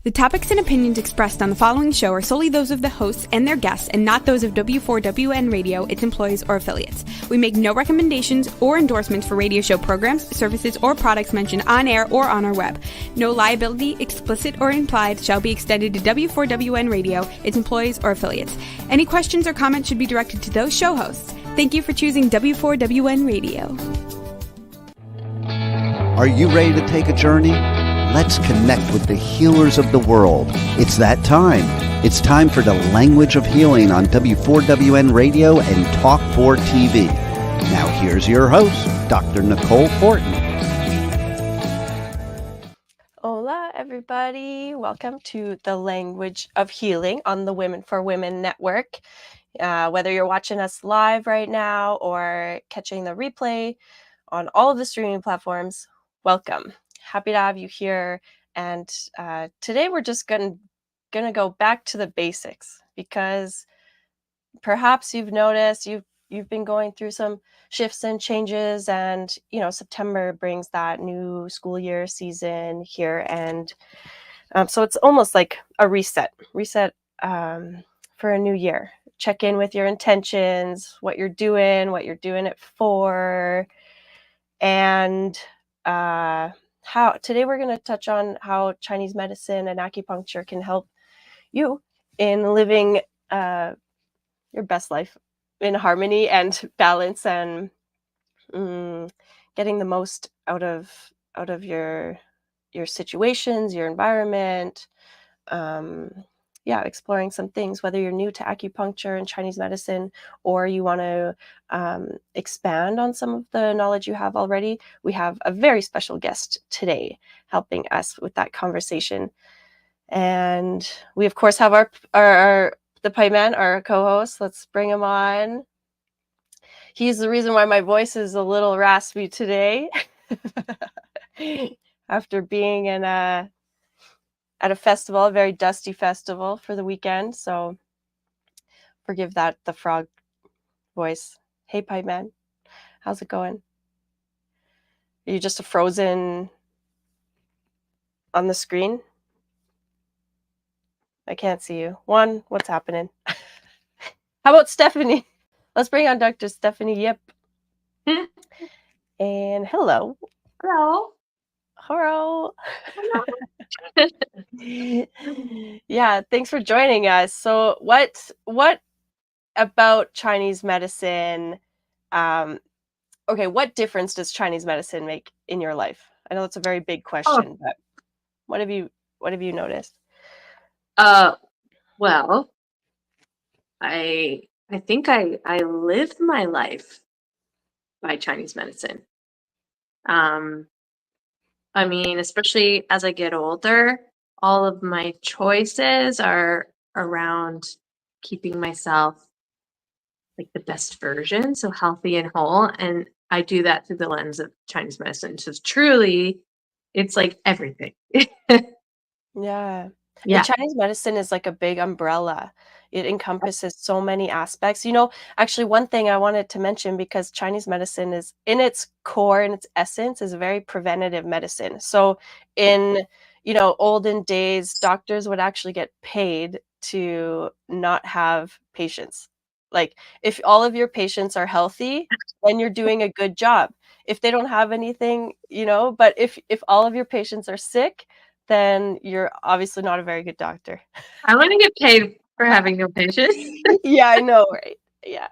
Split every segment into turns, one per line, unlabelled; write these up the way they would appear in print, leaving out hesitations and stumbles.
The topics and opinions expressed on the following show are solely those of the hosts and their guests and not those of W4WN Radio, its employees, or affiliates. We make no recommendations or endorsements for radio show programs, services, or products mentioned on air or on our web. No liability, explicit or implied, shall be extended to W4WN Radio, its employees, or affiliates. Any questions or comments should be directed to those show hosts. Thank you for choosing W4WN Radio.
Are you ready to take a journey? Let's connect with the healers of the world. It's that time. It's time for the Language of Healing on W4WN Radio and Talk 4 TV. Now here's your host, Dr. Nicole Fortin.
Hola, everybody. Welcome to the Language of Healing on the Women for Women Network. Whether you're watching us live right now or catching the replay on all of the streaming platforms, welcome. Happy to have you here. And today we're just gonna go back to the basics, because perhaps you've noticed you've been going through some shifts and changes, and September brings that new school year season here, and so it's almost like a reset for a new year. Check in with your intentions, what you're doing it for, and how today we're going to touch on how Chinese medicine and acupuncture can help you in living your best life in harmony and balance, and getting the most out of your situations, your environment. Exploring some things, whether you're new to acupuncture and Chinese medicine, or you want to expand on some of the knowledge you have already. We have a very special guest today helping us with that conversation. And we, of course, have the Pipe Man, our co-host. Let's bring him on. He's the reason why my voice is a little raspy today. After being at a festival, a very dusty festival for the weekend. So forgive the frog voice. Hey, Pipe Man, how's it going? Are you just a frozen on the screen? I can't see you. What's happening? How about Stephanie? Let's bring on Dr. Stephanie Yip. And hello.
Hello.
Hello. Yeah, thanks for joining us. So what about Chinese medicine? What difference does Chinese medicine make in your life? I know it's a very big question, but what have you noticed?
Well, I think I live my life by Chinese medicine. I mean, especially as I get older, all of my choices are around keeping myself like the best version, so healthy and whole. And I do that through the lens of Chinese medicine. So truly, it's like everything.
Yeah.
Yeah.
And Chinese medicine is like a big umbrella. It encompasses so many aspects. Actually, one thing I wanted to mention, because Chinese medicine is, in its core, in its essence, is a very preventative medicine. So in, olden days, doctors would actually get paid to not have patients. Like, if all of your patients are healthy, then you're doing a good job. If they don't have anything, but if all of your patients are sick, then you're obviously not a very good doctor.
I want to get paid for having no patients.
Yeah, I know, right? Yeah.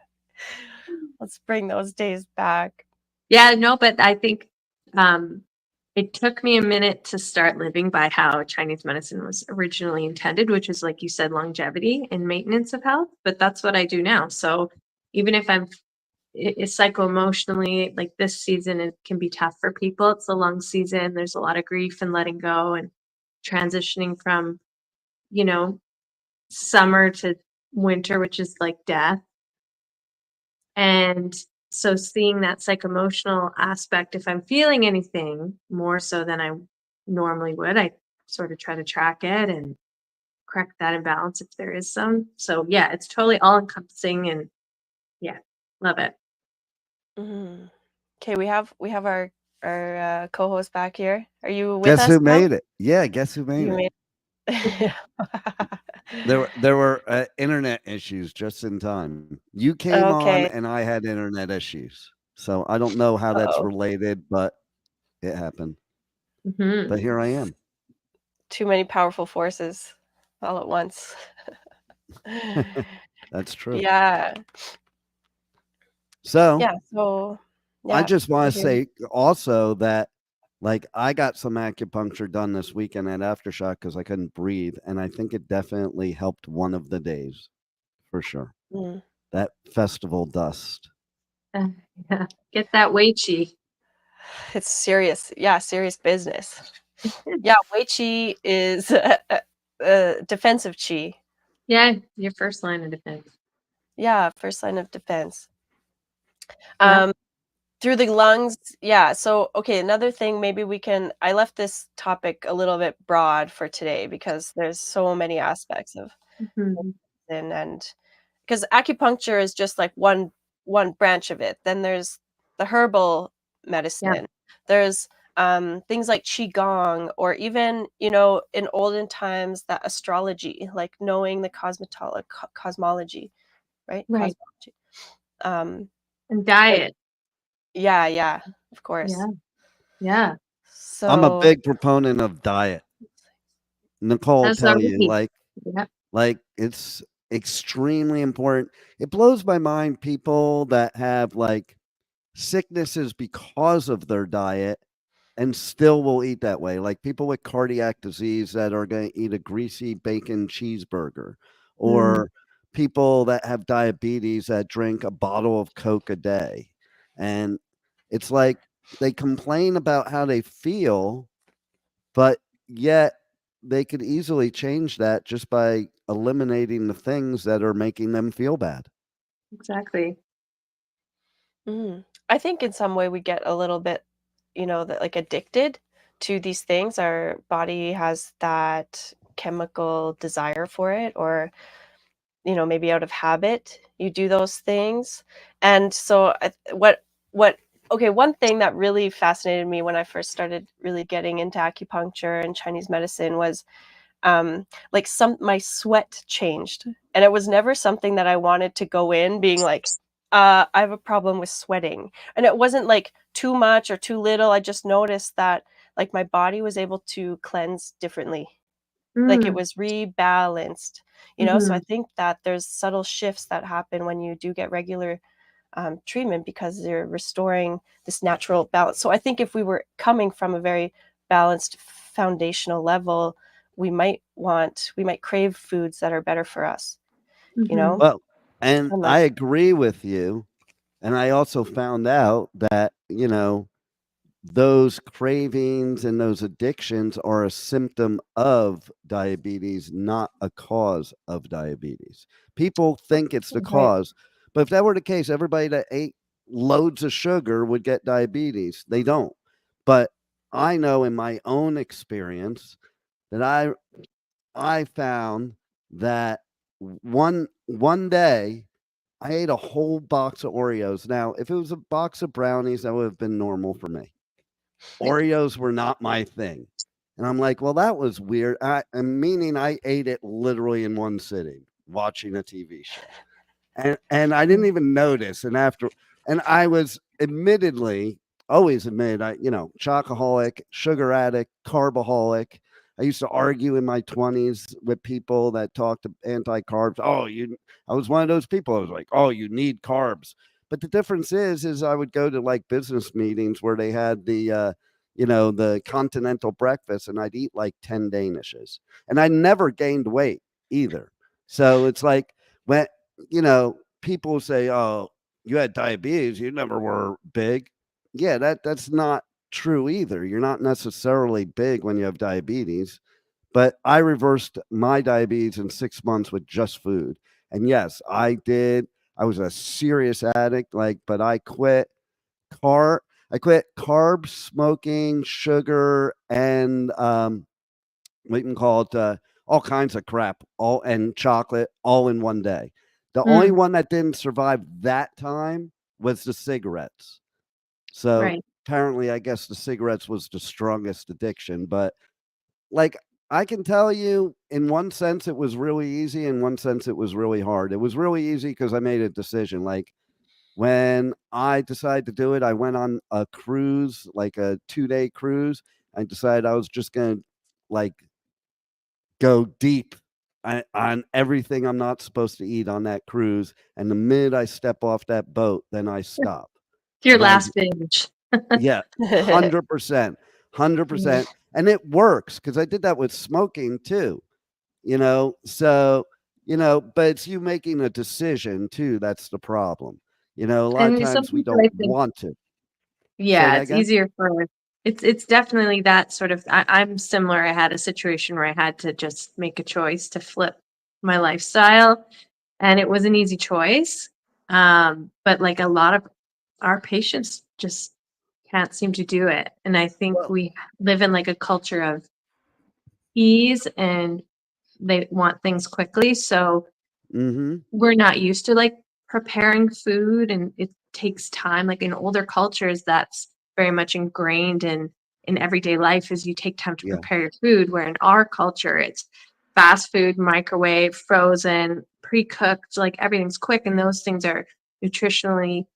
Let's bring those days back.
Yeah, no, but I think it took me a minute to start living by how Chinese medicine was originally intended, which is, like you said, longevity and maintenance of health. But that's what I do now. So even if it's psycho-emotionally, like this season, it can be tough for people. It's a long season. There's a lot of grief and letting go and transitioning from, summer to winter, which is like death. And so seeing that psycho-emotional aspect, if I'm feeling anything more so than I normally would, I sort of try to track it and correct that imbalance if there is some. So yeah, it's totally all encompassing, and yeah, love it.
Mm-hmm. Okay, we have our co-host back here. Are you with
Guess
us
who
now?
made it? Yeah, guess who made it? There were internet issues just in time. You came on,
Okay.
and I had internet issues, so I don't know how that's
Oh,
related, but it happened.
Mhm.
But here I am.
too many powerful forces all at once.
That's true.
Yeah.
So
Yeah. So,
I
yeah,
just
I
want to
hear you.
say also that, like, I got some acupuncture done this weekend at Aftershock because I couldn't breathe, and I think it definitely helped one of the days for sure.
Mm.
That festival dust.
Uh, yeah. Get that Wei Chi.
It's serious. Yeah, serious business. Yeah, Wei Qi is defensive Qi.
Yeah, your first line of defense.
Yeah, first line of defense.
Yeah.
Um, through the lungs, yeah. So, okay, another thing, maybe we can. I left this topic a little bit broad for today because there's so many aspects of
Mhm.
medicine, and because acupuncture is just like one branch of it. Then there's the herbal
Yeah.
medicine. There's things like qigong, or even in olden times that astrology, like knowing the cosmology, right?
Right.
Cosmology. Um,
And
and
diet.
yeah, yeah, of course.
Yeah. Yeah.
I'm a
So
big proponent of diet. Nicole will
As are
tell you,
we. Yeah.
like it's extremely important. It blows my mind people that have like sicknesses because of their diet and still will eat that way. Like people with cardiac disease that are going to eat a greasy bacon cheeseburger,
Mm,
or people that have diabetes that drink a bottle of Coke a day. And it's like they complain about how they feel, but yet they could easily change that just by eliminating the things that are making them feel bad.
exactly.
I think in some way we get a little bit, that like addicted to these things. Our body has that chemical desire for it, or maybe out of habit, you do those things. And so what okay, one thing that really fascinated me when I first started really getting into acupuncture and Chinese medicine was like my sweat changed. And it was never something that I wanted to go in being like, I have a problem with sweating. And it wasn't like too much or too little. I just noticed that like my body was able to cleanse differently, like it
Mm,
was rebalanced, so I
mhm,
think that there's subtle shifts that happen when you do get regular treatment, because you're restoring this natural balance. So I think if we were coming from a very balanced foundational level, we might crave foods that are better for us, you
mhm.
know?
Well, and I
Unless
agree with you. And I also found out that, those cravings and those addictions are a symptom of diabetes, not a cause of diabetes. People think it's the
right.
cause, but if that were the case, everybody that ate loads of sugar would get diabetes. They don't. But I know in my own experience that I found that one day I ate a whole box of Oreos. Now, if it was a box of brownies, that would have been normal for me. Oreos were not my thing. And I'm like, well, that was weird. Meaning I ate it literally in one sitting watching a TV show. And I didn't
Mm.
even notice. And I was admittedly always admit chocoholic, sugar addict, carbaholic. I used to argue in my 20s with people that talked anti-carbs. I was one of those people. I was like, oh, you need carbs. But the difference is I would go to like business meetings where they had the continental breakfast, and I'd eat like 10 Danishes. And I never gained weight either. So it's like when people say, "Oh, you had diabetes, you never were big." Yeah, that's not true either. You're not necessarily big when you have diabetes, but I reversed my diabetes in 6 months with just food. And yes, I did. I was a serious addict, but car I quit carbs, smoking, sugar, and we can call it all kinds of crap, all and chocolate, all in one day. The only
Mm,
one that didn't survive that time was the cigarettes. So
right.
apparently, I guess the cigarettes was the strongest addiction. But like I can tell you, in one sense, it was really easy. In one sense, it was really hard. It was really easy because I made a decision. Like when I decided to do it, I went on a cruise, like a 2-day cruise. I decided I was just going to like go deep on everything I'm not supposed to eat on that cruise. And the minute I step off that boat, then I stop.
Your
And I,
last binge.
yeah, 100%,
Mm.
100%. And it works because I did that with smoking too, So, but it's you making a decision too. That's the problem. A lot of
And some
times we
people,
don't
I think,
want to. Say
yeah,
that
it's
again?
easier for it's definitely that sort of I'm similar. I had a situation where I had to just make a choice to flip my lifestyle, and it was an easy choice. But like a lot of our patients just can't seem to do it. And I think
Well,
we live in like a culture of ease and they want things quickly. So
mhm.
we're not used to like preparing food and it takes time. Like in older cultures, that's very much ingrained in everyday life is you take time to
Yeah.
prepare your food, where in our culture it's fast food, microwave, frozen, pre-cooked, like everything's quick and those things are nutritionally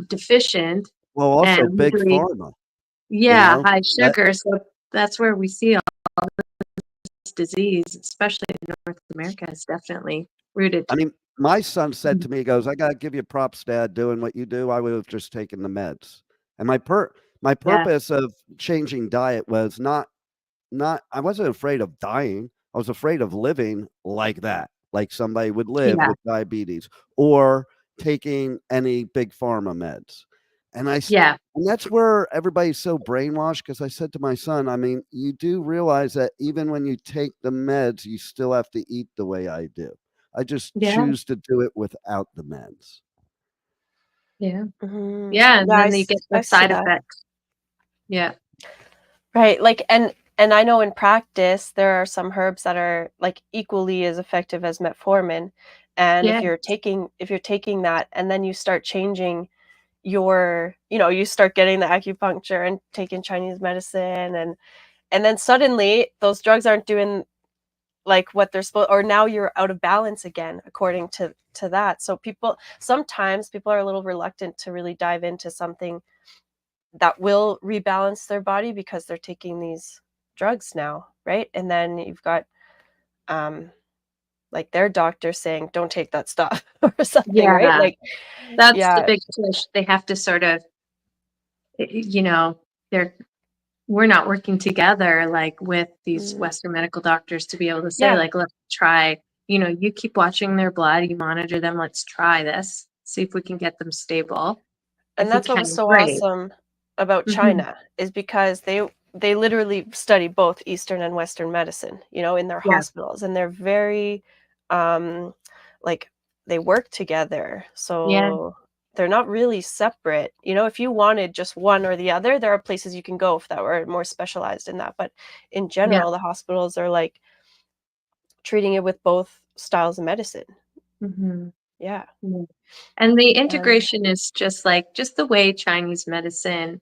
deficient
Well, also
and
big
usually,
pharma, you
yeah,
know?
high
That
sugar. So that's where we see all this disease, especially in North America, is definitely rooted.
I mean, my son said
Mhm.
to me, he goes, "I gotta give you props, Dad, doing what you do. I would have just taken the meds." And my
Yeah,
purpose of changing diet was not I wasn't afraid of dying. I was afraid of living like that, like somebody would live
yeah,
with diabetes or taking any big pharma meds. And
yeah.
and that's where everybody's so brainwashed because I said to my son, I mean, you do realize that even when you take the meds, you still have to eat the way I do. I just
Yeah,
choose to do it without the meds.
yeah,
Mhm.
yeah, and
Yeah,
then you get the
I see
side
that.
effects. Yeah,
Right, like, and I know in practice, there are some herbs that are, like, equally as effective as metformin, and
yeah,
if you're taking that and then you start changing you start getting the acupuncture and taking Chinese medicine, and then suddenly those drugs aren't doing, like, what they're supposed, or now you're out of balance again according to that. So sometimes people are a little reluctant to really dive into something that will rebalance their body because they're taking these drugs now, right? And then you've got um like their doctor saying don't take that stuff or something, right?
yeah.
Like
That's the
yeah.
big push. They have to sort of, they're we're not working together like with these
Mm,
Western medical doctors to be able to say
yeah,
like, let's try. You keep watching their blood, you monitor them. Let's try this. See if we can get them stable.
and
If we
that's what was
can,
so
great.
awesome about
Hmm.
China is because they literally study both Eastern and Western medicine, in their
Yeah,
hospitals, and they're very um like they work together.
yeah,
So they're not really separate. If you wanted just one or the other, there are places you can go if that were more specialized in that. But in
yeah.
general, the hospitals are like treating it with both styles of medicine.
Hmm.
Yeah.
And the
And
integration is just the way Chinese medicine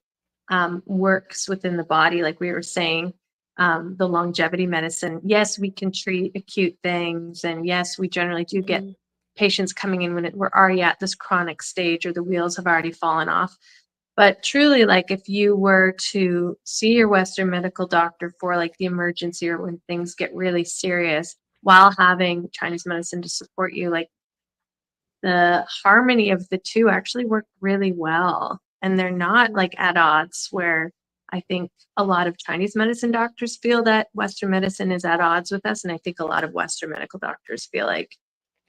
works within the body, like we were saying, the longevity medicine. Yes, we can treat acute things, and yes, we generally do get
mhm,
patients coming in when we're already at this chronic stage or the wheels have already fallen off. But truly, like if you were to see your Western medical doctor for like the emergency or when things get really serious, while having Chinese medicine to support you, like the harmony of the two actually work really well. And they're not
mhm.
like at odds where I think a lot of Chinese medicine doctors feel that Western medicine is at odds with us. And I think a lot of Western medical doctors feel like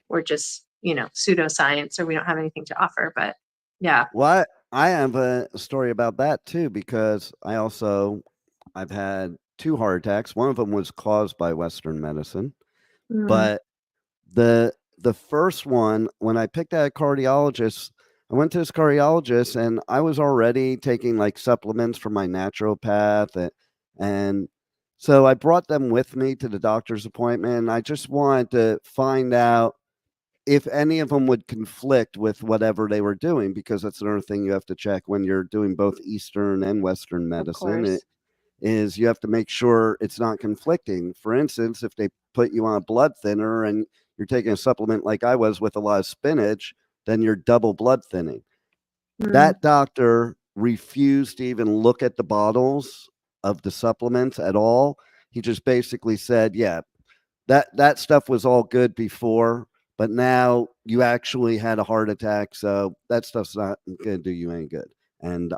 we're just, pseudoscience or we don't have anything to offer. But yeah.
Well, I have a story about that too because I've had 2 heart attacks. One of them was caused by Western medicine,
Mm,
but the first one, when I picked out a cardiologist, I went to this cardiologist and I was already taking like supplements from my naturopath and so I brought them with me to the doctor's appointment. And I just wanted to find out if any of them would conflict with whatever they were doing because that's another thing you have to check when you're doing both Eastern and Western
Of
medicine.
course.
is you have to make sure it's not conflicting. For instance, if they put you on a blood thinner and you're taking a supplement like I was with a lot of spinach, then you're double blood thinning. That doctor refused to even look at the bottles of the supplements at all. He just basically said, yeah, that stuff was all good before, but now you actually had a heart attack, so that stuff's not going to do you any good. And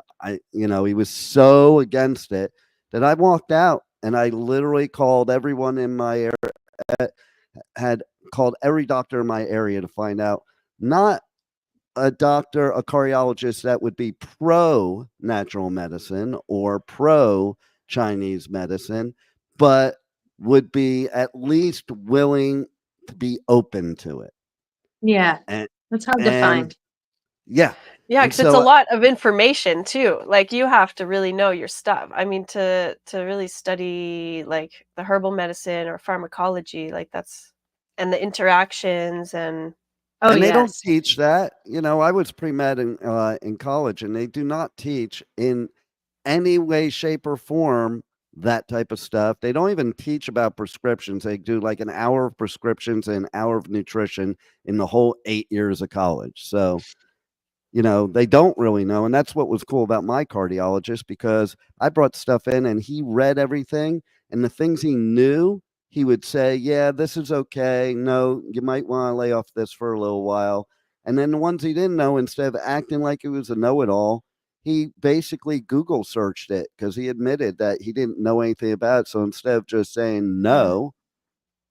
he was so against it that I walked out and I literally called everyone in my area, had called every doctor in my area to find out, not a doctor, a cardiologist that would be pro natural medicine or pro Chinese medicine, but would be at least willing to be open to it.
Yeah,
And,
that's hard to
and
find.
yeah.
Yeah,
And
because it's a
so,
lot of information too. Like you have to really know your stuff. I mean, to really study like the herbal medicine or pharmacology, like that's and the interactions and
Oh,
and they don't
yes.
teach that. I was pre-med in college, and they do not teach in any way, shape, or form that type of stuff. They don't even teach about prescriptions. They do like an hour of prescriptions and an hour of nutrition in the whole 8 years of college. So, they don't really know. And that's what was cool about my cardiologist, because I brought stuff in and he read everything, and the things he knew, he would say, yeah, this is okay. No, you might want to lay off this for a little while. And then the ones he didn't know, instead of acting like it was a know it all, he basically Google searched it, because he admitted that he didn't know anything about it. So instead of just saying no,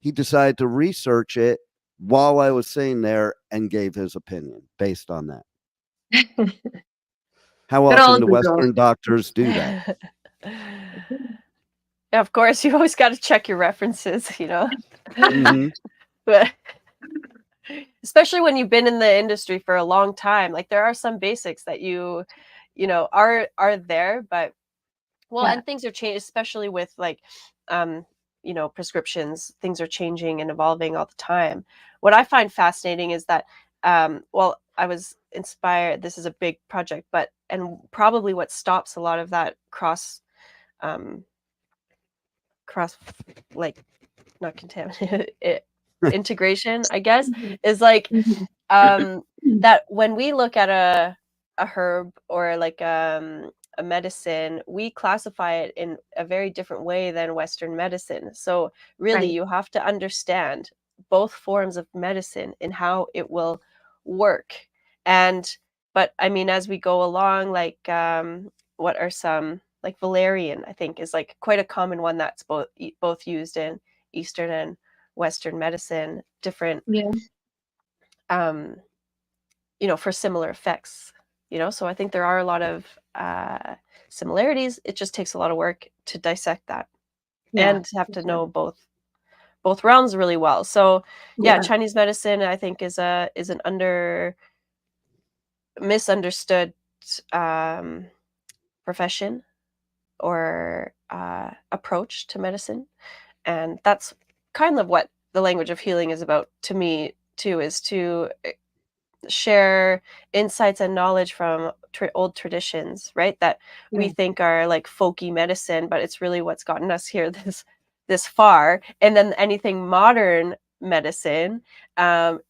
he decided to research it while I was sitting there and gave his opinion based on that. How
Good
often
old
do
Google.
Western doctors do that?
yeah, of course, you always got to check your references,
Mhm.
But especially when you've been in the industry for a long time, like there are some basics that are there, but well,
Yeah.
and things are changed, especially with like, prescriptions. Things are changing and evolving all the time. What I find fascinating is that, well, I was inspired. This is a big project, and probably what stops a lot of that um, cross, like not contaminated, integration, I guess,
Mhm.
is like
Mhm.
um that when we look at a herb or like a medicine, we classify it in a very different way than Western medicine. So really
Right.
you have to understand both forms of medicine and how it will work. And but I mean, as we go along, like what are some, like valerian, I think is like quite a common one that's both used in Eastern and Western medicine, different
Yeah.
um for similar effects, so I think there are a lot of similarities. It just takes a lot of work to dissect that
Yeah.
and have
For
to
sure.
know both realms really well. So yeah,
Yeah.
Chinese medicine, I think, is an misunderstood um profession or approach to medicine, and that's kind of what the language of healing is about to me too, is to share insights and knowledge from old traditions, right? That we
Yeah.
think are like folky medicine, but it's really what's gotten us here this far. And then anything modern medicine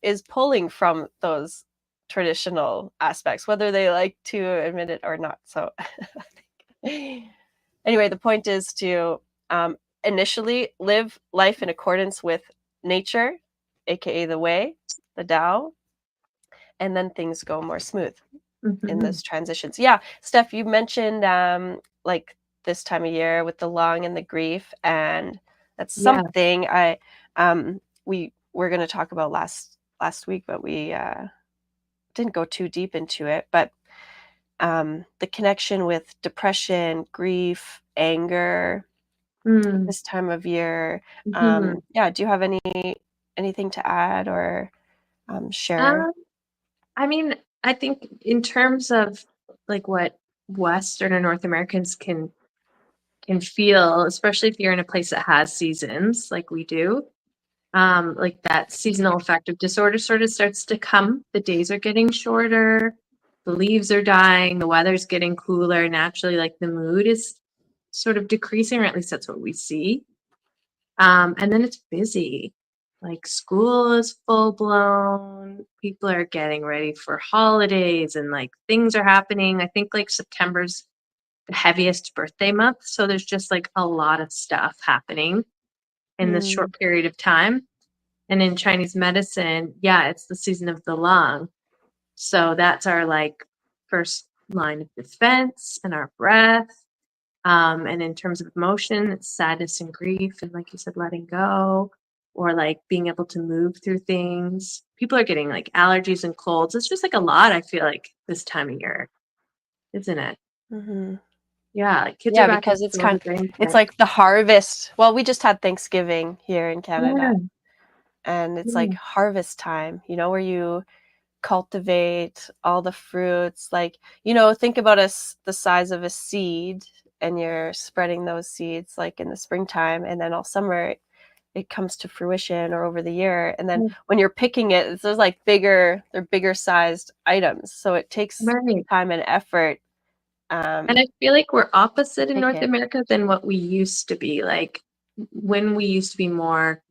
is pulling from those traditional aspects, whether they like to admit it or not. So, anyway, the point is to initially live life in accordance with nature, aka the way, the Tao, and then things go more smooth in
Mhm.
those transitions. Yeah, Steph, you mentioned like this time of year with the lung and the grief, and that's
Yeah.
something we were going to talk about last week, but we didn't go too deep into it. But the connection with depression, grief, anger
Mm.
this time of year.
Mhm.
Yeah, do you have anything to add or share?
Um, I mean, I think in terms of like what Western or North Americans can feel, especially if you're in a place that has seasons like we do, like that seasonal affective disorder sort of starts to come. The days are getting shorter, the leaves are dying, the weather's getting cooler. Naturally, like the mood is sort of decreasing, or at least that's what we see. And then it's busy. Like school is full blown. People are getting ready for holidays and like things are happening. I think like September's the heaviest birthday month. So there's just like a lot of stuff happening in this short period of time. And in Chinese medicine, yeah, it's the season of the lung. So that's our like first line of defense and our breath. And in terms of emotion, it's sadness and grief, and like you said, letting go, or like being able to move through things. People are getting like allergies and colds. It's just like a lot, I feel like, this time of year, isn't it?
Mm-hmm.
Yeah, like kids are
Yeah,
back in
because it's
school.
it's like the harvest. Well, we just had Thanksgiving here in
Yeah,
Canada, and it's
yeah,
like harvest time, where you cultivate all the fruits. Like, think about the size of a seed, and you're spreading those seeds like in the springtime, and then all summer it comes to fruition or over the year. And then when you're picking it, there's like they're bigger sized items. So it takes
right.
time and effort.
And I feel like we're opposite in
Pick
North
it.
America than what we used to be. Like when we used to be more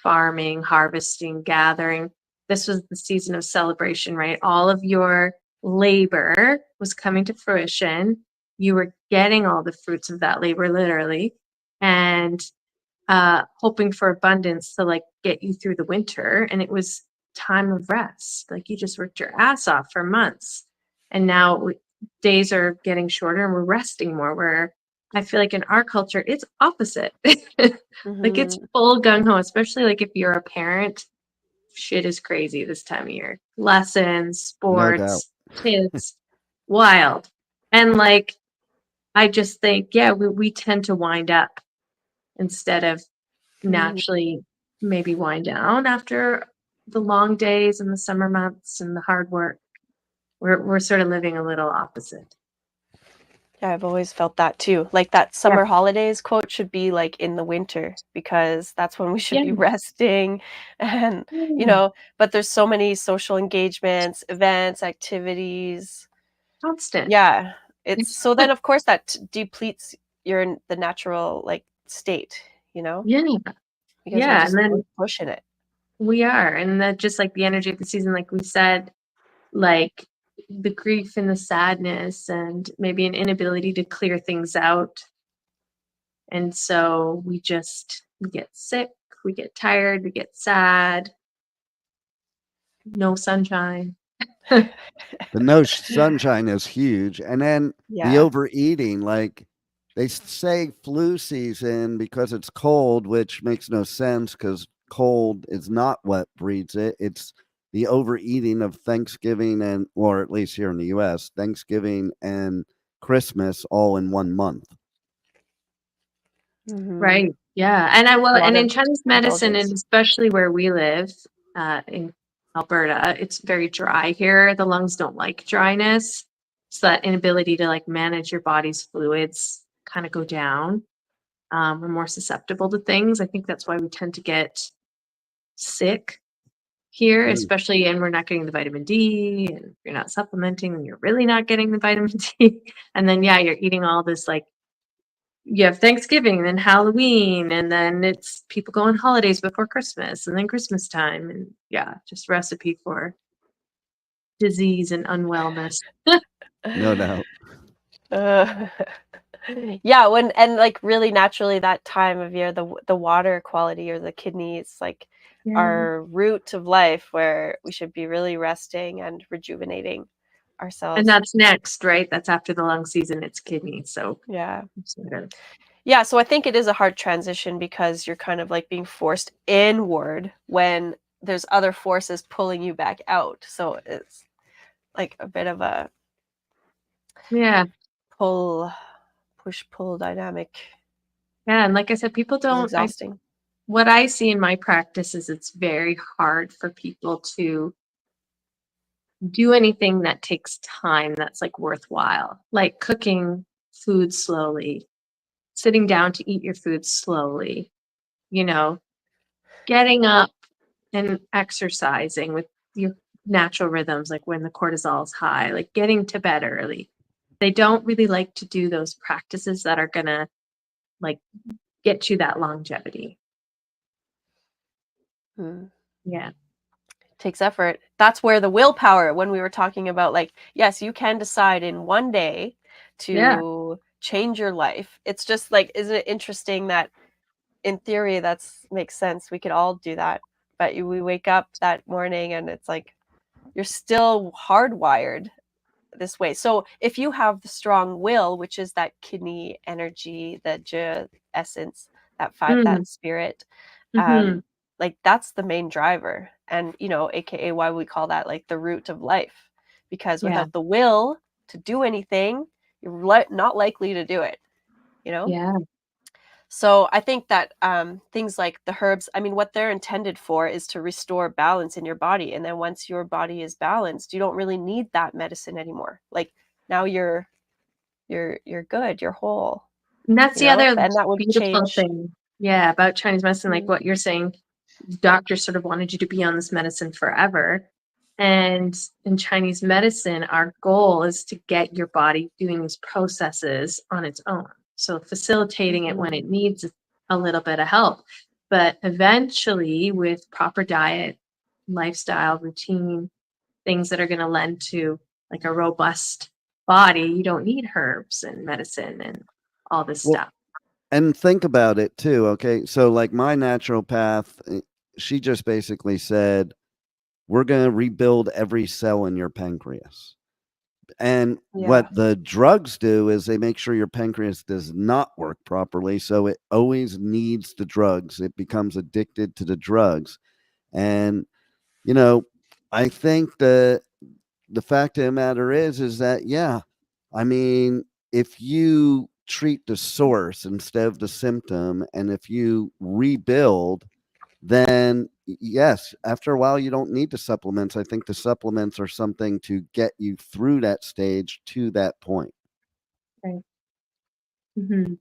farming, harvesting, gathering, this was the season of celebration, right? All of your labor was coming to fruition. You were getting all the fruits of that labor, literally, and hoping for abundance to like get you through the winter. And it was time of rest. Like you just worked your ass off for months. And now days are getting shorter and we're resting more. Where I feel like in our culture, it's opposite. Like it's full gung ho, especially like if you're a parent. Shit is crazy this time of year. Lessons,
No doubt.
sports, kids, wild. And like, I just think, yeah, we tend to wind up instead of naturally maybe wind down after the long days and the summer months and the hard work. We're sort of living a little opposite.
Yeah, I've always felt that too. Like that
Yeah.
summer holidays quote should be like in the winter, because that's when we should
Yeah.
be resting. And,
Yeah.
but there's so many social engagements, events, activities.
Constant.
Yeah. It's so then of course that depletes the natural like state,
Yeah.
because we're
Yeah.
just
And then
always pushing it.
we are. And that just like the energy of the season, like we said, like the grief and the sadness and maybe an inability to clear things out. And so we get sick, we get tired, we get sad, no sunshine.
The no sunshine is huge. And then the
Yeah.
overeating, like they say flu season because it's cold, which makes no sense because cold is not what breeds it. It's the overeating of Thanksgiving or at least here in the US, Thanksgiving and Christmas all in 1 month.
Right. Yeah. And and in Chinese medicine, and especially where we live, in Alberta, it's very dry here. The lungs don't like dryness. So that inability to like manage your body's fluids kind of go down. We're more susceptible to things. I think that's why we tend to get sick here, especially, and we're not getting the vitamin D, and if you're not supplementing, then you're really not getting the vitamin D. And then, yeah, you're eating all this like, you have Thanksgiving and then Halloween, and then it's people go on holidays before Christmas and then Christmas time. And yeah, just recipe for disease and unwellness.
No doubt.
Yeah, and like really naturally that time of year, the water quality or the kidneys, like our root of life, where we should be really resting and rejuvenating ourselves.
And that's next, right? That's after the lung season, it's kidney. So
yeah.
Sort of.
Yeah, so I think it is a hard transition because you're kind of like being forced inward when there's other forces pulling you back out. So it's like a bit of a push-pull dynamic.
Yeah, and like I said, people don't.
Exhausting.
What I see in my practice is it's very hard for people to do anything that takes time that's like worthwhile, like cooking food slowly, sitting down to eat your food slowly, getting up and exercising with your natural rhythms, like when the cortisol is high, like getting to bed early. They don't really like to do those practices that are going to like get you that longevity. Yeah.
Takes effort. That's where the willpower, when we were talking about, like, yes, you can decide in one day to change your life. It's just like, isn't it interesting that in theory that's makes sense. We could all do that. But we wake up that morning and it's like you're still hardwired this way. So if you have the strong will, which is that kidney energy, the essence, that spirit,
Mm-hmm.
like that's the main driver. And aka why we call that like the root of life, because
Yeah.
without the will to do anything, you're not likely to do it.
Yeah.
So I think that things like the herbs, I mean, what they're intended for is to restore balance in your body. And then once your body is balanced, you don't really need that medicine anymore. Like now you're good, you're whole.
And that's the other
And that would
beautiful
change.
thing. Yeah, about Chinese medicine, like what you're saying, doctors sort of wanted you to be on this medicine forever. And in Chinese medicine, our goal is to get your body doing these processes on its own. So facilitating it when it needs a little bit of help. But eventually, with proper diet, lifestyle, routine, things that are going to lend to like a robust body, you don't need herbs and medicine and all this stuff.
And think about it too. Okay. So like my naturopath, she just basically said, we're going to rebuild every cell in your pancreas. And what the drugs do is they make sure your pancreas does not work properly. So it always needs the drugs. It becomes addicted to the drugs. And, I think the fact of the matter is that, yeah, I mean, if you treat the source instead of the symptom, and if you rebuild, then yes, after a while, you don't need the supplements. I think the supplements are something to get you through that stage to that point.
Right. Mm-hmm.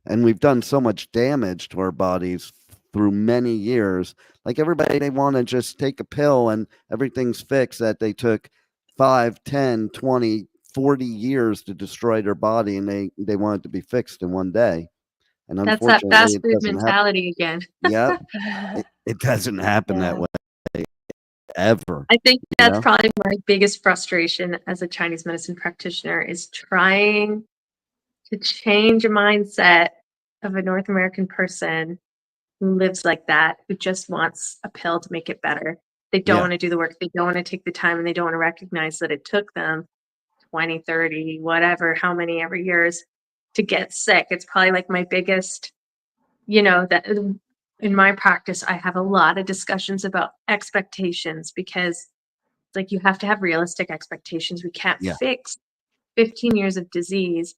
And we've done so much damage to our bodies through many years. Like everybody, they want to just take a pill and everything's fixed, that they took 5, 10, 20, 40 years to destroy their body, and they want it to be fixed in one day. And
That's that
unfortunately,
fast
it
food
doesn't happen.
mentality again.
Yep. It doesn't happen that way ever.
I think that's probably my biggest frustration as a Chinese medicine practitioner, is trying to change a mindset of a North American person who lives like that, who just wants a pill to make it better. They don't want to do the work. They don't want to take the time, and they don't want to recognize that it took them 20, 30, whatever, how many ever years to get sick. It's probably like my biggest, that in my practice, I have a lot of discussions about expectations, because it's like you have to have realistic expectations. We can't fix 15 years of disease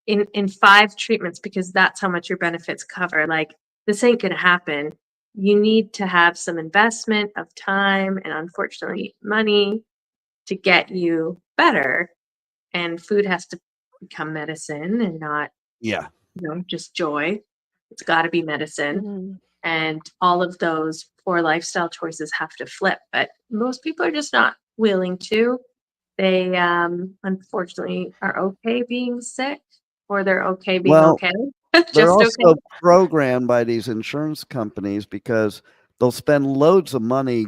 in 5 treatments, because that's how much your benefits cover. Like, this ain't going to happen. You need to have some investment of time and, unfortunately, money to get you better. And food has to become medicine and not, just joy. It's got to be medicine. And all of those poor lifestyle choices have to flip. But most people are just not willing to. They unfortunately are okay being sick, or they're okay being okay.
They're also programmed by these insurance companies, because they'll spend loads of money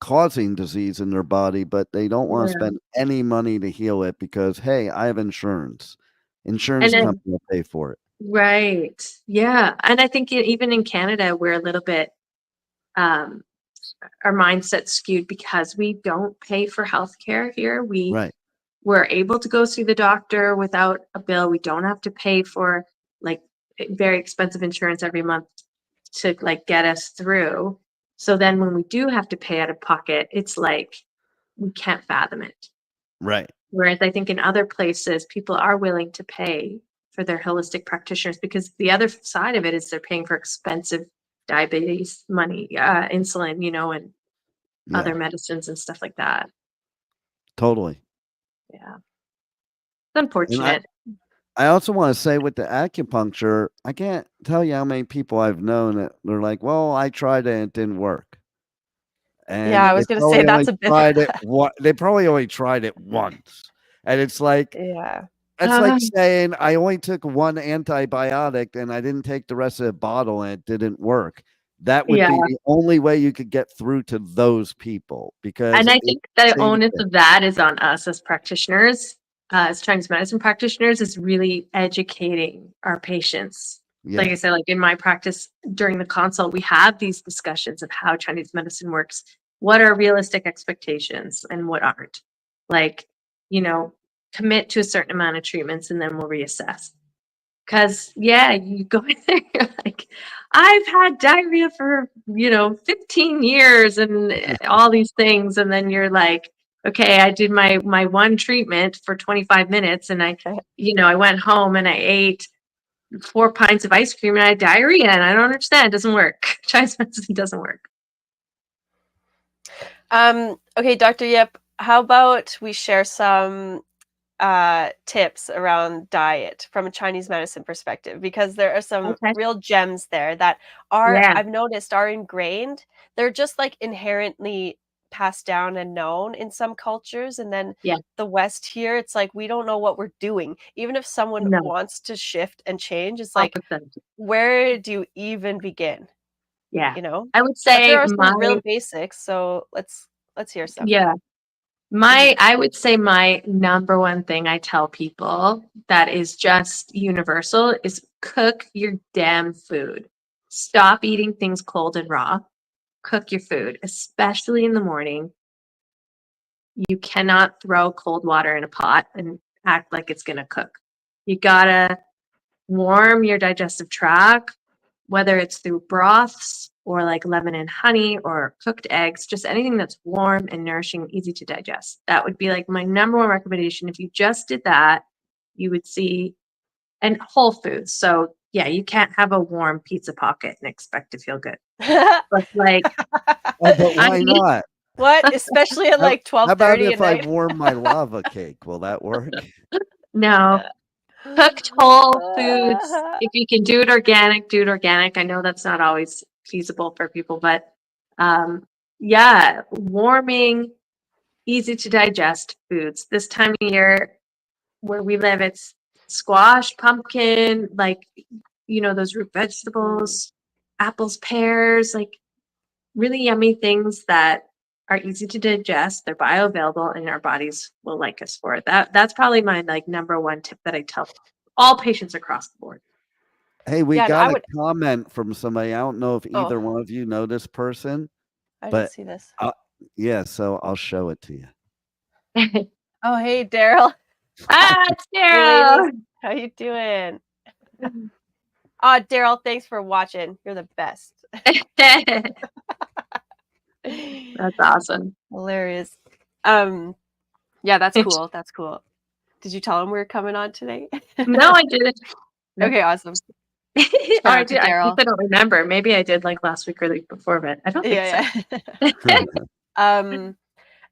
causing disease in their body, but they don't want to spend any money to heal it, because, hey, I have insurance. Insurance company will pay for it.
Right. Yeah. And I think even in Canada, we're a little bit, our mindset's skewed, because we don't pay for healthcare here. We're able to go see the doctor without a bill. We don't have to pay for like very expensive insurance every month to like get us through. So then when we do have to pay out of pocket, it's like we can't fathom it.
Right.
Whereas I think in other places, people are willing to pay for their holistic practitioners, because the other side of it is they're paying for expensive diabetes money, insulin, and other medicines and stuff like that.
Totally.
Yeah. It's unfortunate.
I also want to say, with the acupuncture, I can't tell you how many people I've known that they're like, well, I tried it and it didn't work. And
I was going to say that's a bit.
They probably only tried it once. And it's like, It's like saying I only took one antibiotic and I didn't take the rest of the bottle and it didn't work. That would
Yeah.
be the only way you could get through to those people because
And I
it's
think the
same
onus
thing.
of that is on us as practitioners, as Chinese medicine practitioners, is really educating our patients. Like I
Yeah.
said, like in my practice during the consult, we have these discussions of how Chinese medicine works. What are realistic expectations and what aren't? Like, commit to a certain amount of treatments and then we'll reassess. Because, yeah, you go in there, you're like, I've had diarrhea for, 15 years and all these things. And then you're like, okay, I did my one treatment for 25 minutes and I went home and I ate 4 pints of ice cream and I had diarrhea and I don't understand. It doesn't work. Chinese medicine doesn't work.
Okay, Dr. Yip, how about we share some tips around diet from a Chinese medicine perspective, because there are some
Okay.
real gems there that are,
Yeah.
I've noticed, are ingrained. They're just like inherently passed down and known in some cultures, and then
Yeah.
the West here, it's like we don't know what we're doing. Even if someone
No.
wants to shift and change, it's like,
Opposite.
where do you even begin?
Yeah.
You know?
I would
But
say
there are some real basics, so let's hear some.
yeah. I would say my number one thing I tell people that is just universal is cook your damn food. Stop eating things cold and raw. Cook your food, especially in the morning. You cannot throw cold water in a pot and act like it's going to cook. You gotta warm your digestive tract, whether it's through broths or like lemon and honey or cooked eggs, just anything that's warm and nourishing, easy to digest. That would be like my number one recommendation. If you just did that, you would see, and whole foods. So yeah, you can't have a warm pizza pocket and expect to feel good. But like,
Oh, but
I
why
mean,
not?
What? Especially at like
How about
12:30 at
if I
night?
warm my lava cake? Will that work?
no, cooked whole foods. If you can do it organic, do it organic. I know that's not always feasible for people, but yeah, warming, easy to digest foods. This time of year where we live, it's squash, pumpkin, like, those root vegetables, apples, pears, like really yummy things that are easy to digest. They're bioavailable and our bodies will like us for it. That's probably my like number one tip that I tell all patients across the board.
Hey, we
Yeah, and
got
I
a
would.
comment from somebody. I don't know if
Oh,
either one of you know this person,
I didn't
but
see this.
yeah, so I'll show it to you.
Oh, hey, Daryl.
It's
Hey, ladies.
Daryl.
How you doing? Daryl, thanks for watching. You're the best.
That's awesome.
Hilarious. Yeah, that's cool. That's cool. Did you tell him we were coming on today?
No, I didn't.
Okay, awesome.
Or I
out to
did. I guess
Daryl.
I don't remember. Maybe I did like last week or the week before, but I don't think
Yeah.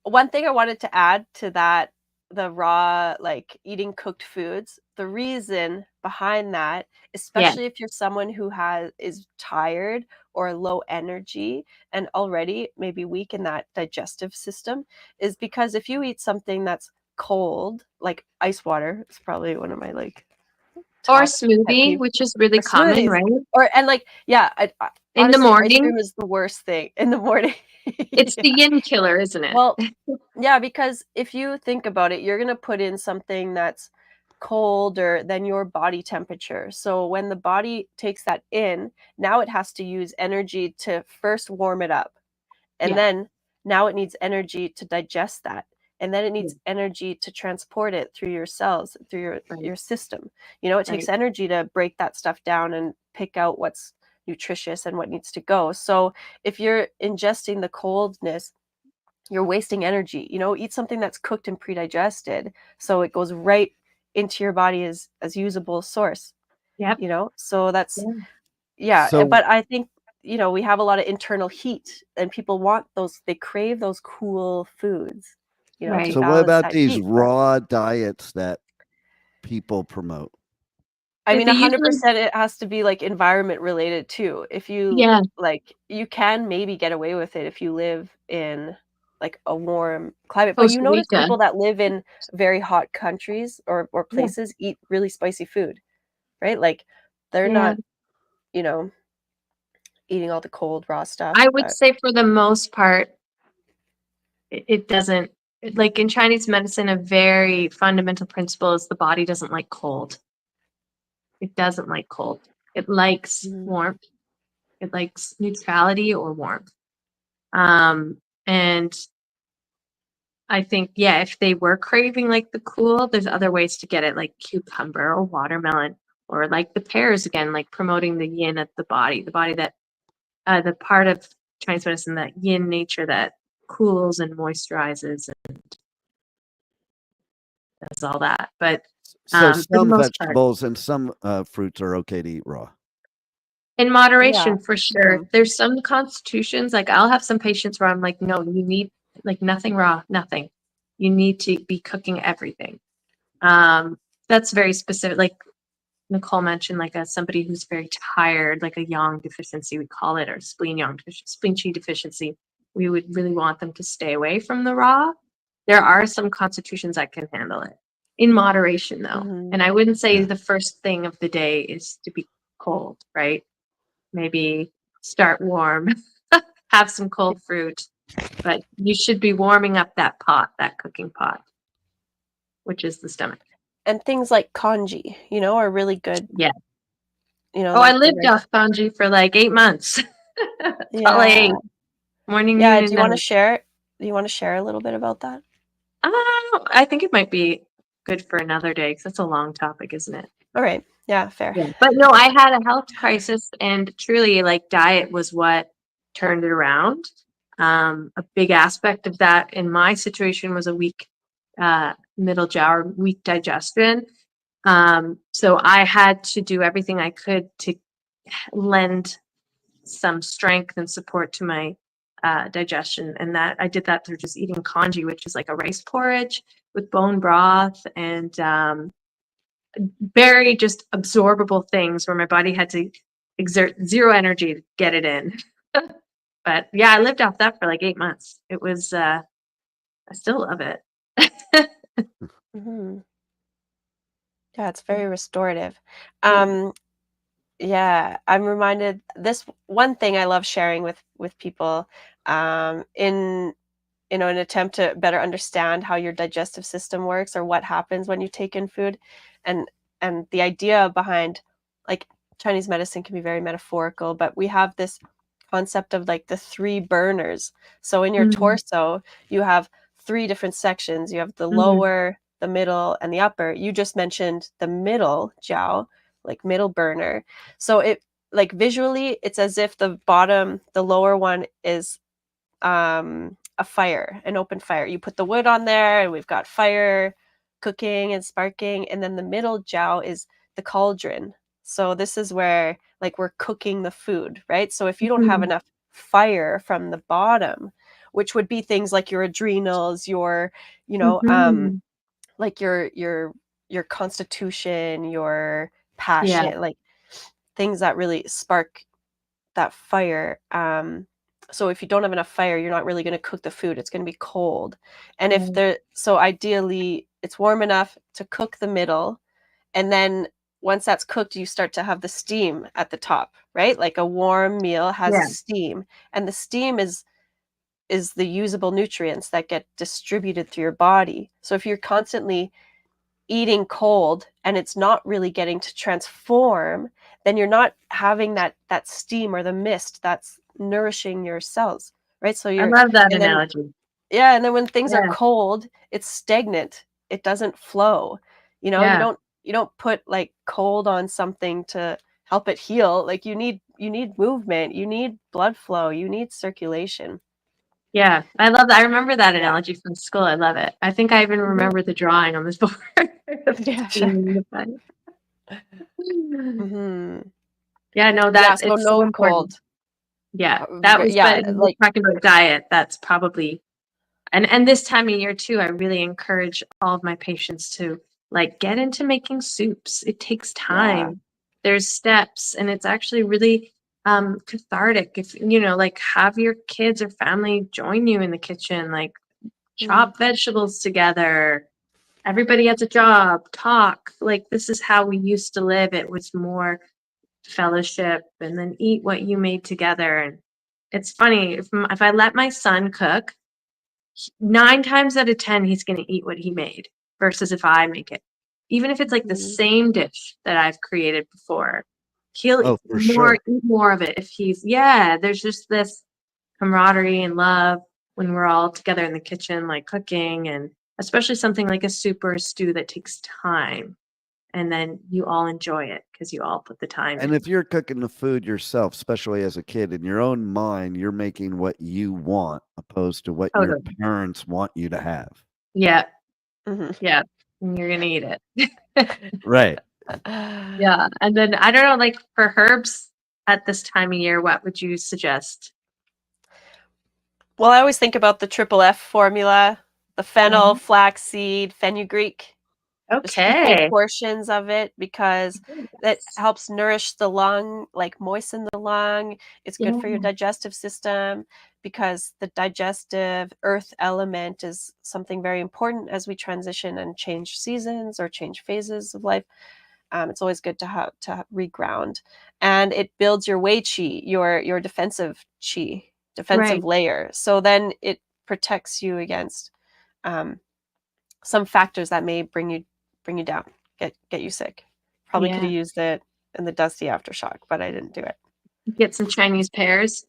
One thing I wanted to add to that, the raw, like eating cooked foods, the reason behind that,
Yeah.
especially if you're someone who is tired or low energy and already maybe weak in that digestive system, is because if you eat something that's cold, like ice water, it's probably one of my like
Or
top pet
smoothie,
peeves.
which is really
Or
common,
smoothies,
right?
and like, yeah,
In the
honestly, ice
morning,
cream is the worst thing in the morning.
it's
Yeah.
the yin killer, isn't it?
Well, yeah, because if you think about it, you're gonna put in something that's colder than your body temperature. So when the body takes that in, now it has to use energy to first warm it up. And
Yeah.
then now it needs energy to digest that. And then it
Yeah.
needs energy to transport it through your cells, through your
Right.
system. It takes
Right.
energy to break that stuff down and pick out what's nutritious and what needs to go. So if you're ingesting the coldness, you're wasting energy. Eat something that's cooked and pre-digested so it goes right into your body as usable source.
Yep.
So that's
Yeah.
yeah. But
So
I think we have a lot of internal heat and people want those, they crave those cool foods to
Right.
so what
balance
about
that
these
heat. But
raw diets that people promote?
I
Yeah,
mean,
they usually,
100% it has to be like environment related too. If you
yeah.
like, you can maybe get away with it if you live in like a warm climate. But you
Costa
notice
Rica.
people that live in very hot countries or
Yeah.
places eat really spicy food, right? Like they're
Yeah.
not, you know, eating all the cold raw stuff.
I would
But
say for the most part, it doesn't, like in Chinese medicine, a very fundamental principle is the body doesn't like cold. It doesn't like cold. It likes
Mhm.
warmth. It likes neutrality or warmth. And I think, yeah, if they were craving like the cool, there's other ways to get it, like cucumber or watermelon, or like the pears again, like promoting the yin of the body that the part of Chinese medicine, that yin nature that cools and moisturizes and does all that. But
So
for the
some
most part,
vegetables and some fruits are okay to eat raw.
in
Yeah.
moderation, for sure.
Mhm.
There's some constitutions, like I'll have some patients where I'm like, no, you need like nothing raw, nothing. You need to be cooking everything. That's very specific. Like Nicole mentioned, like somebody who's very tired, like a yang deficiency, we call it, or spleen qi deficiency. We would really want them to stay away from the raw. There are some constitutions that can handle it in moderation, though.
Mhm.
And I wouldn't say
Yeah.
the first thing of the day is to be cold, right? Maybe start warm, have some cold fruit, but you should be warming up that pot, that cooking pot, which is the stomach.
And things like congee, you know, are really good.
Yeah.
You know,
Oh, I
like the
lived
rice.
off congee for like 8 months. That's all I
Yeah.
ate. Morning,
Yeah.
noon,
Do
and
you want to
night.
share? Do you want to share a little bit about that?
I think it might be good for another day because that's a long topic, isn't it?
All right. Yeah. Fair.
Yeah. But no, I had a health crisis, and truly, like, diet was what turned it around. A big aspect of that in my situation was a weak middle jaw, or weak digestion. So I had to do everything I could to lend some strength and support to my digestion, and that I did that through just eating congee, which is like a rice porridge with bone broth and very just absorbable things where my body had to exert zero energy to get it in. But yeah, I lived off that for like 8 months. It was I still love it.
Hmm. Yeah, it's very restorative.
Yeah.
Yeah, I'm reminded this one thing I love sharing with people in an attempt to better understand how your digestive system works or what happens when you take in food, and the idea behind, like, Chinese medicine can be very metaphorical, but we have this concept of like the three burners. So in your
Mhm.
torso, you have three different sections. You have the
Mhm.
lower, the middle, and the upper. You just mentioned the middle jiao, like middle burner. So it, like, visually, it's as if the bottom, the lower one is a fire, an open fire. You put the wood on there and we've got fire cooking and sparking, and then the middle jiao is the cauldron. So this is where, like, we're cooking the food, right? So if you don't have
Mhm.
enough fire from the bottom, which would be things like your adrenals, your, you know,
Mhm.
like your constitution, your
Yeah.
passion, like things that really spark that fire. So if you don't have enough fire, you're not really going to cook the food. It's going to be cold. And if
Right.
there, so ideally it's warm enough to cook the middle. And then once that's cooked, you start to have the steam at the top, right? Like a warm meal has
Yeah.
steam, and the steam is the usable nutrients that get distributed through your body. So if you're constantly eating cold and it's not really getting to transform, then you're not having that steam or the mist that's nourishing your cells, right? So
I
you're,
love that
and then,
analogy.
yeah, and then when things are
Yeah.
cold, it's stagnant. It doesn't flow. You know,
Yeah.
you don't put like cold on something to help it heal. Like you need movement, you need blood flow, you need circulation.
Yeah. I love that. I remember that
Yeah.
analogy from school. I love it. I think I even
Mhm.
remember the drawing on this board of the
Yeah,
steam
sure.
and the fire.
Hmm.
Yeah, no,
Yeah,
that
so
it's so
no
important.
cold.
Yeah, that was,
Yeah,
but we're
like,
talking about diet. That's probably, and this time of year too, I really encourage all of my patients to like get into making soups. It takes
yeah.
time. There's steps, and it's actually really cathartic. If, like have your kids or family join you in the kitchen, like chop vegetables together. Everybody has a job, talk. Like this is how we used to live. It was more fellowship and then eat what you made together. And it's funny, if I let my son cook, 9 times out of 10 he's going to eat what he made versus if I make it. Even if it's like the same dish that I've created before, he'll eat more of it if there's just this camaraderie and love when we're all together in the kitchen, like cooking, and especially something like a soup or a stew that takes time. And then you all enjoy it because you all put the time
And
in.
if you're cooking the food yourself, especially as a kid, in your own mind, you're making what you want opposed to what your parents want you to have.
Yeah. Yeah. And you're going to eat it.
Right.
Yeah. And then I don't know, like for herbs at this time of year, what would you suggest?
Well, I always think about the triple F formula, the fennel, flaxseed, fenugreek. Just equal portions of it because that helps nourish the lung, like moisten the lung. It's good for your digestive system because the digestive earth element is something very important as we transition and change seasons or change phases of life. It's always good to reground, and it builds your wei qi, your defensive layer. So then it protects you against some factors that may bring you down, get you sick. Probably could have used it in the dusty aftershock, but I didn't do it.
Get some Chinese pears.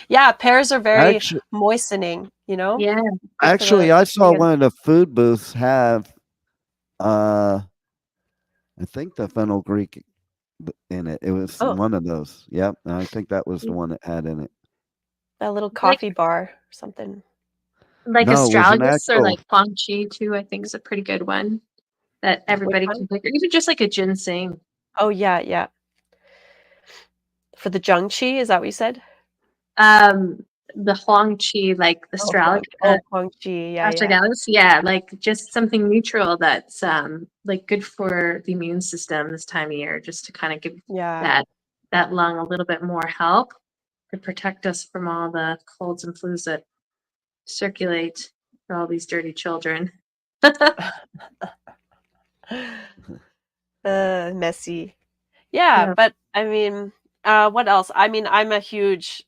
Yeah, pears are very moistening,
Yeah.
Actually, I saw one of the food booths have I think the fenugreek in it. It was one of those. Yep. And I think that was the one that had in it.
That little coffee bar or something.
Like astragalus or like feng chi too, I think is a pretty good one that everybody can pick. Or even just like a ginseng.
Oh yeah, yeah. For the zheng qi, is that what you said?
The huang chi, like the astragalus.
Huang qi,
astragalus, yeah, like just something neutral that's like good for the immune system this time of year, just to kind of give that lung a little bit more help to protect us from all the colds and flus that circulate for all these dirty children.
Messy. Yeah, but I mean, what else? I mean, I'm a huge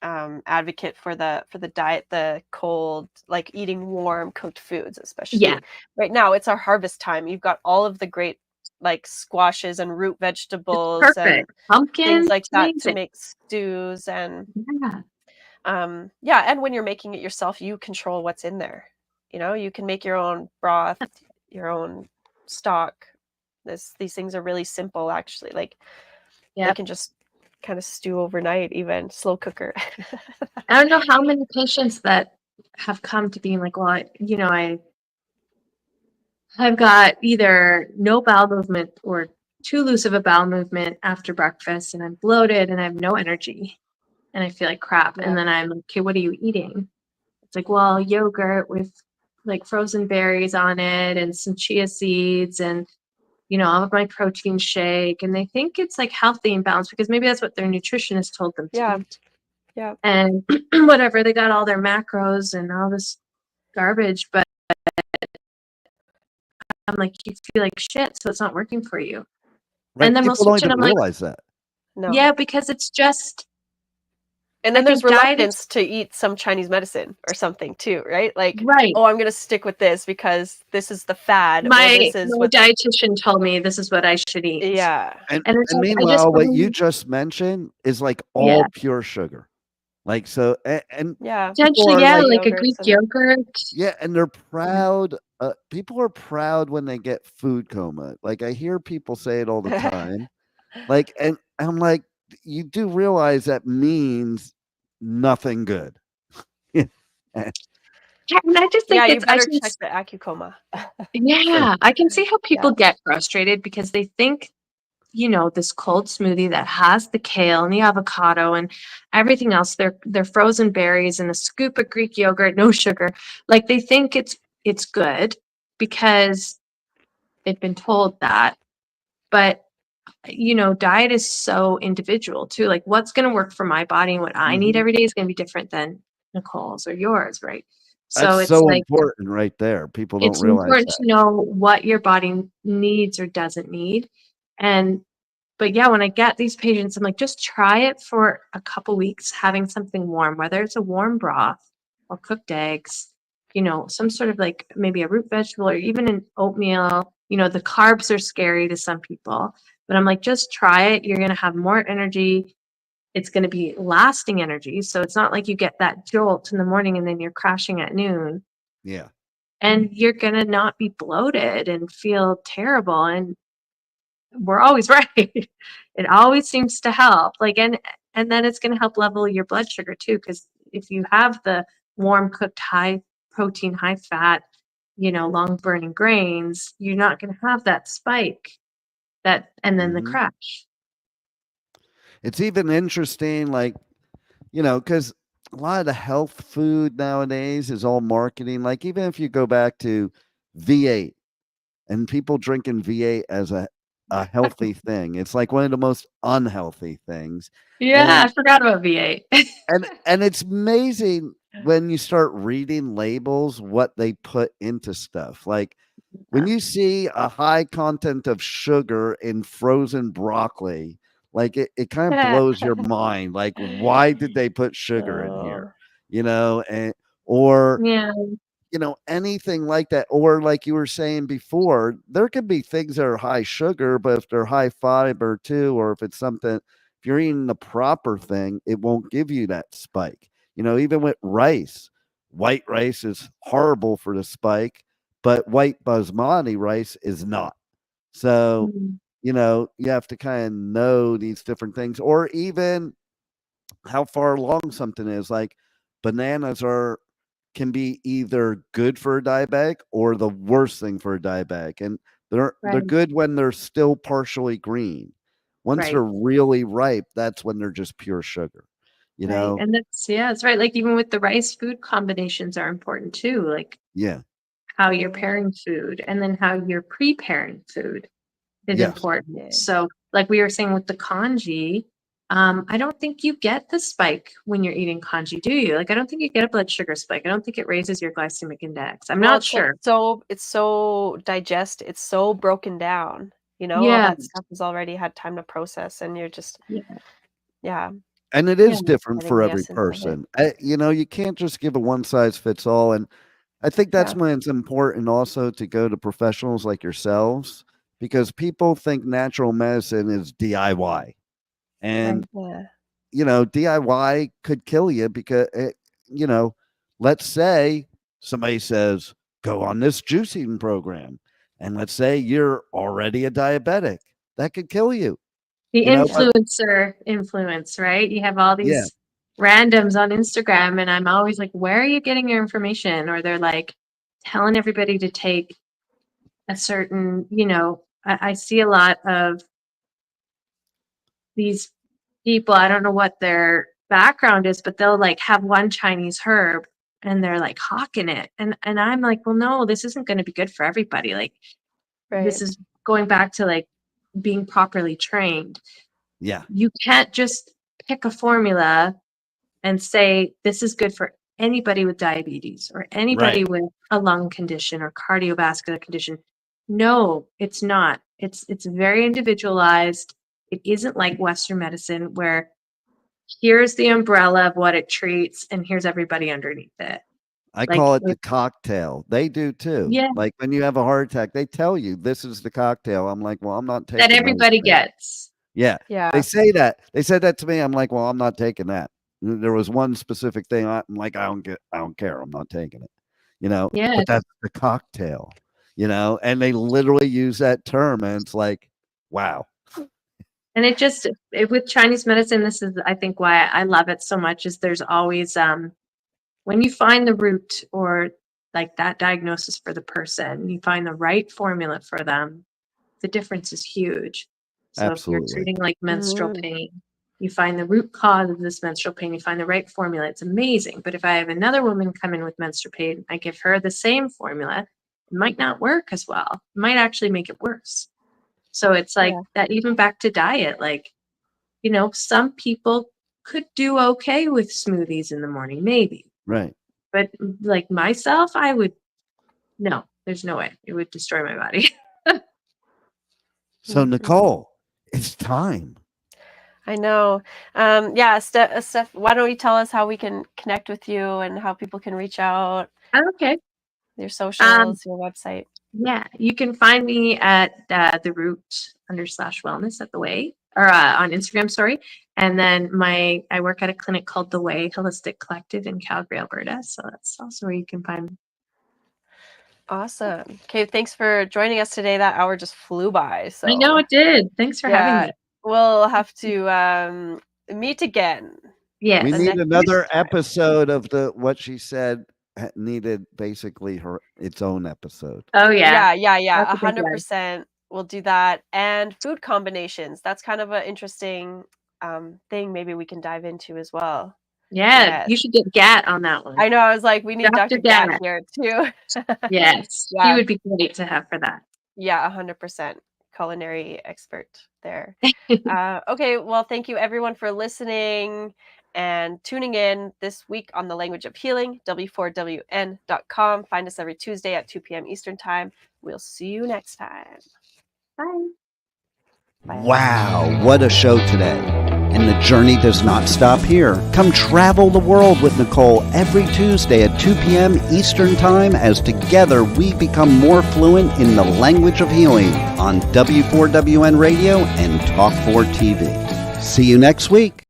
advocate for the diet, the cold, like eating warm cooked foods, especially right now. It's our harvest time. You've got all of the great like squashes and root vegetables and
pumpkin,
things like that to make stews and and when you're making it yourself, you control what's in there. You can make your own broth, your own stock. These things are really simple, actually. Like they can just kind of stew overnight, even slow cooker.
I don't know how many patients that have come to being like, well, I've got either no bowel movement or too loose of a bowel movement after breakfast, and I'm bloated and I have no energy and I feel like crap. And then I'm like, okay, what are you eating? It's like, well, yogurt with like frozen berries on it and some chia seeds and I'll have my protein shake. And they think it's like healthy and balanced because maybe that's what their nutritionist told them to eat.
Yeah.
And whatever, they got all their macros and all this garbage, but I'm like, you feel like shit, so it's not working for you.
Right.
And then
people don't even realize that.
No.
Yeah, because it's just.
And then there's reluctance to eat some Chinese medicine or something too, right? Like, oh, I'm going to stick with this because this is the fad.
My dietitian told me this is what I should eat.
Yeah.
And meanwhile, what you just mentioned is like all pure sugar. Like, so, and
potentially, like a Greek yogurt.
Yeah, and they're proud. People are proud when they get food coma. Like, I hear people say it all the time. Like, and I'm like, you do realize that means nothing good.
And I just think
you better check the Acucoma.
I can see how people get frustrated because they think, this cold smoothie that has the kale and the avocado and everything else, they're frozen berries and a scoop of Greek yogurt, no sugar. Like they think it's good because they've been told that. But diet is so individual too. Like what's going to work for my body and what I need
Mhm.
every day is going to be different than Nicole's or yours, right? So
That's
it's
so
like,
important right there. People don't
it's
realize
important
that.
to know what your body needs or doesn't need. And, but yeah, when I get these patients, I'm like, just try it for a couple weeks, having something warm, whether it's a warm broth or cooked eggs, some sort of like maybe a root vegetable or even an oatmeal. The carbs are scary to some people, but I'm like, just try it. You're going to have more energy. It's going to be lasting energy. So it's not like you get that jolt in the morning and then you're crashing at noon.
Yeah.
And you're going to not be bloated and feel terrible. And we're always right. It always seems to help. Like, and then it's going to help level your blood sugar too. Because if you have the warm cooked, high protein, high fat, long burning grains, you're not going to have that spike and then the
Mhm.
crash.
It's even interesting, like, because a lot of the health food nowadays is all marketing. Like, even if you go back to V8 and people drinking V8 as a healthy thing, it's like one of the most unhealthy things.
Yeah,
And
I forgot about V8.
and it's amazing when you start reading labels what they put into stuff. Like when you see a high content of sugar in frozen broccoli, like it kind of blows your mind. Like, why did they put sugar in here?
Oh,
And or
Yeah,
anything like that. Or like you were saying before, there could be things that are high sugar, but if they're high fiber too, or if it's something, if you're eating the proper thing, it won't give you that spike. Even with rice, white rice is horrible for the spike, but white basmati rice is not. So,
mhm,
you have to kind of know these different things, or even how far along something is. Like bananas can be either good for a diabetic or the worst thing for a diabetic. And they're
right,
good when they're still partially green. Once they're
right,
really ripe, that's when they're just pure sugar. You
right.
know?
And that's right. Like even with the rice, food combinations are important too. Like
Yeah.
how you're
yeah.
pairing food and then how you're preparing food is
Yes.
important.
Yeah.
So like we were saying with the congee, I don't think you get the spike when you're eating congee, do you? Like I don't think you get a blood sugar spike. I don't think it raises your glycemic index. I'm
Well,
not
it's like
sure.
it's so it's so broken down. All
Yeah.
that stuff has already had time to process, and you're just
Yeah.
yeah,
And it
Yeah.
is different
getting
for
the
every
essence of it.
person. You can't just give a one size fits all. And I think that's
Yeah,
when it's important also to go to professionals like yourselves, because people think natural medicine is DIY.
Right.
And
yeah,
DIY could kill you because you know, let's say somebody says, go on this juicing program. And let's say you're already a diabetic. That could kill you.
The
But
yeah,
influencer influence, right? You have all
yeah,
these randoms on Instagram, and I'm always like, where are you getting your information? Or they're like telling everybody to take a certain, I see a lot of these people, I don't know what their background is, but they'll like have one Chinese herb and they're like hawking it. And I'm like, well, no, this isn't going to be good for everybody. Like
right,
this is going back to like being properly trained.
yeah,
You can't just pick a formula and say this is good for anybody with diabetes or
right.
anybody with a lung condition or cardiovascular condition. No, it's not. It's very individualized. It isn't like Western medicine where here's the umbrella of what it treats and here's everybody underneath it.
I
Like
call it the cocktail. They do too.
yeah,
Like when you have a heart attack, they tell you this is the cocktail. I'm like, well, I'm not
that
taking those
everybody
things.
gets.
Yeah, they
yeah,
say that. They said that to me. I'm like, well, I'm not taking that. There was one specific thing. I'm like, I don't care. I'm not taking it.
Yeah.
But that's the cocktail. And they literally use that term, and it's like, wow.
And with Chinese medicine, this is I think why I love it so much is there's always when you find the root or like that diagnosis for the person, you find the right formula for them, the difference is huge. So if you're
Absolutely.
treating like menstrual
mm,
pain, you find the root cause of this menstrual pain, you find the right formula, it's amazing. But if I have another woman come in with menstrual pain, I give her the same formula, it might not work as well. It might actually make it worse. So it's like that, even back to diet, like, you know, some people could do okay with smoothies in the morning, maybe.
Right.
But like myself, no, there's no way. It would destroy my body.
So, Nicole, it's time.
I know. Steph, why don't you tell us how we can connect with you and how people can reach out?
Okay.
Your socials, your website.
Yeah, you can find me at the root_wellness at the Way, or on Instagram, sorry. And then I work at a clinic called The Way Holistic Collective in Calgary, Alberta. So that's also where you can find me.
Awesome. Okay, thanks for joining us today. That hour just flew by. So
I know it did. Thanks for having me.
We'll have to meet again.
Yes.
We
The
need
next
another
time.
episode of what she said needed basically its own episode.
Oh yeah.
Yeah.
That's a good
100%. We'll do that. And food combinations. That's kind of an interesting thing maybe we can dive into as well.
Yeah,
Yes.
you should get Gat on that one.
I know. I was like, we need Dr. Gat
Gat
here too.
Yes,
Yeah.
he would be great to have for that.
Yeah, 100%. Culinary expert there. Okay, well, thank you everyone for listening and tuning in this week on The Language of Healing, w4wn.com. Find us every Tuesday at 2 p.m. Eastern Time. We'll see you next time.
Bye.
Bye.
Wow, what a show today. And the journey does not stop here. Come travel the world with Nicole every Tuesday at 2 p.m. Eastern Time as together we become more fluent in the language of healing on W4WN Radio and Talk4 TV. See you next week.